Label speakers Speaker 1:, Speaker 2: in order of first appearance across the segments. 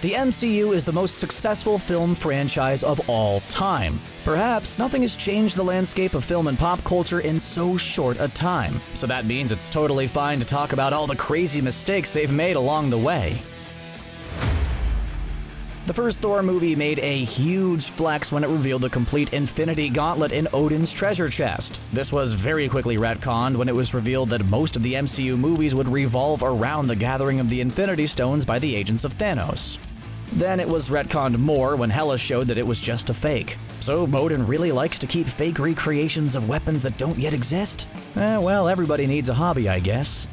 Speaker 1: The MCU is the most successful film franchise of all time. Perhaps nothing has changed the landscape of film and pop culture in so short a time, so that means it's totally fine to talk about all the crazy mistakes they've made along the way. The first Thor movie made a huge flex when it revealed the complete Infinity Gauntlet in Odin's treasure chest. This was very quickly retconned when it was revealed that most of the MCU movies would revolve around the gathering of the Infinity Stones by the agents of Thanos. Then it was retconned more when Hela showed that it was just a fake. So Odin really likes to keep fake recreations of weapons that don't yet exist? Well, everybody needs a hobby, I guess.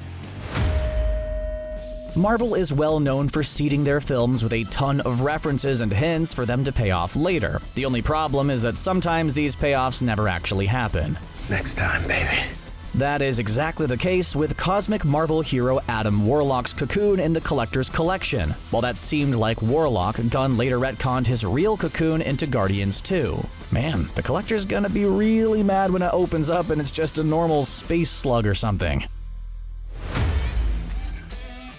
Speaker 1: Marvel is well known for seeding their films with a ton of references and hints for them to pay off later. The only problem is that sometimes these payoffs never actually happen.
Speaker 2: Next time, baby.
Speaker 1: That is exactly the case with cosmic Marvel hero Adam Warlock's cocoon in the Collector's Collection. While that seemed like Warlock, Gunn later retconned his real cocoon into Guardians 2. Man, the Collector's gonna be really mad when it opens up and it's just a normal space slug or something.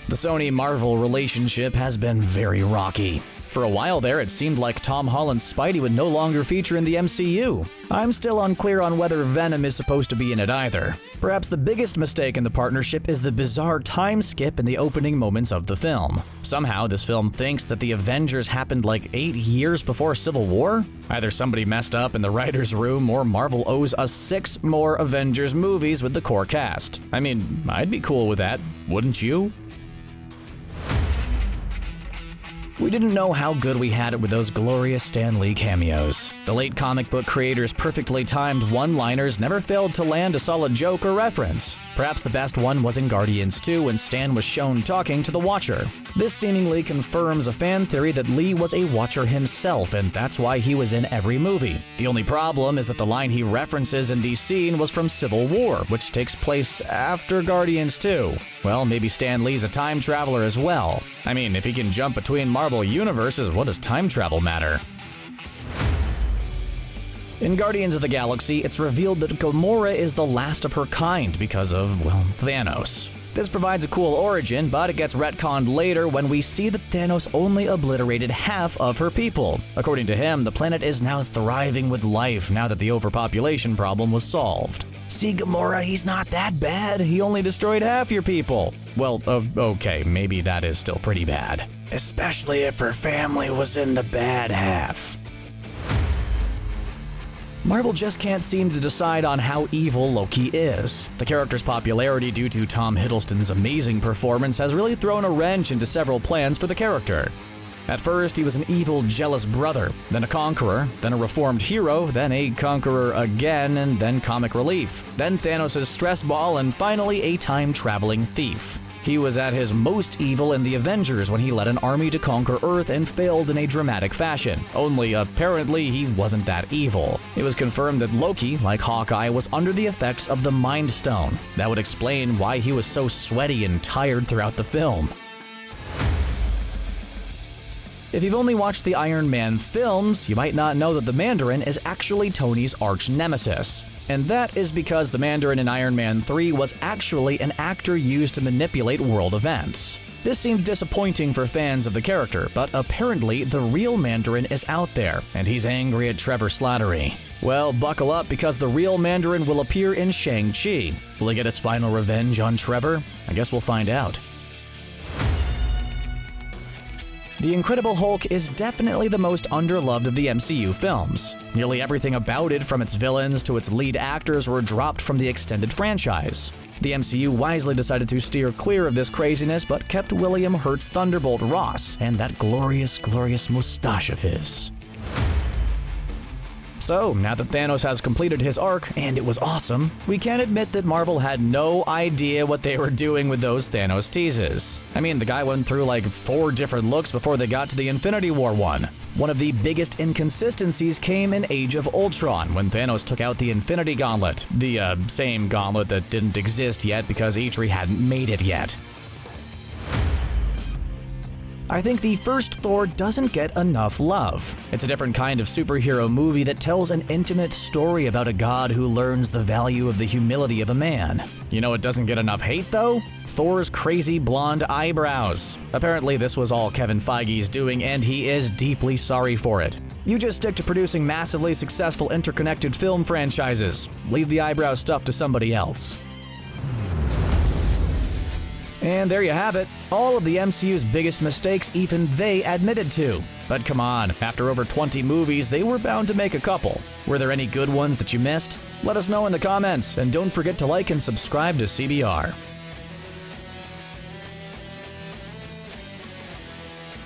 Speaker 1: The Sony Marvel relationship has been very rocky. For a while there, it seemed like Tom Holland's Spidey would no longer feature in the MCU. I'm still unclear on whether Venom is supposed to be in it either. Perhaps the biggest mistake in the partnership is the bizarre time skip in the opening moments of the film. Somehow, this film thinks that the Avengers happened like 8 years before Civil War? Either somebody messed up in the writer's room or Marvel owes us 6 more Avengers movies with the core cast. I mean, I'd be cool with that, wouldn't you? We didn't know how good we had it with those glorious Stan Lee cameos. The late comic book creator's perfectly timed one-liners never failed to land a solid joke or reference. Perhaps the best one was in Guardians 2 when Stan was shown talking to the Watcher. This seemingly confirms a fan theory that Lee was a Watcher himself, and that's why he was in every movie. The only problem is that the line he references in the scene was from Civil War, which takes place after Guardians 2. Well, maybe Stan Lee's a time traveler as well. I mean, if he can jump between Marvel universes, what does time travel matter? In Guardians of the Galaxy, it's revealed that Gamora is the last of her kind because of, well, Thanos. This provides a cool origin, but it gets retconned later when we see that Thanos only obliterated half of her people. According to him, the planet is now thriving with life now that the overpopulation problem was solved. See, Gamora, he's not that bad. He only destroyed half your people. Well, okay, maybe that is still pretty bad. Especially if her family was in the bad half. Marvel just can't seem to decide on how evil Loki is. The character's popularity due to Tom Hiddleston's amazing performance has really thrown a wrench into several plans for the character. At first, he was an evil, jealous brother, then a conqueror, then a reformed hero, then a conqueror again, and then comic relief, then Thanos' stress ball, and finally a time-traveling thief. He was at his most evil in the Avengers when he led an army to conquer Earth and failed in a dramatic fashion. Only, apparently, he wasn't that evil. It was confirmed that Loki, like Hawkeye, was under the effects of the Mind Stone. That would explain why he was so sweaty and tired throughout the film. If you've only watched the Iron Man films, you might not know that the Mandarin is actually Tony's arch-nemesis. And that is because the Mandarin in Iron Man 3 was actually an actor used to manipulate world events. This seemed disappointing for fans of the character, but apparently the real Mandarin is out there, and he's angry at Trevor Slattery. Well, buckle up because the real Mandarin will appear in Shang-Chi. Will he get his final revenge on Trevor? I guess we'll find out. The Incredible Hulk is definitely the most underloved of the MCU films. Nearly everything about it, from its villains to its lead actors, were dropped from the extended franchise. The MCU wisely decided to steer clear of this craziness, but kept William Hurt's Thunderbolt Ross and that glorious, glorious mustache of his. So, now that Thanos has completed his arc, and it was awesome, we can admit that Marvel had no idea what they were doing with those Thanos teases. I mean, the guy went through like 4 different looks before they got to the Infinity War one. One of the biggest inconsistencies came in Age of Ultron, when Thanos took out the Infinity Gauntlet. The same gauntlet that didn't exist yet because Eitri hadn't made it yet. I think the first Thor doesn't get enough love. It's a different kind of superhero movie that tells an intimate story about a god who learns the value of the humility of a man. You know what doesn't get enough hate though? Thor's crazy blonde eyebrows. Apparently this was all Kevin Feige's doing and he is deeply sorry for it. You just stick to producing massively successful interconnected film franchises. Leave the eyebrow stuff to somebody else. And there you have it. All of the MCU's biggest mistakes even they admitted to. But come on, after over 20 movies, they were bound to make a couple. Were there any good ones that you missed? Let us know in the comments, and don't forget to like and subscribe to CBR.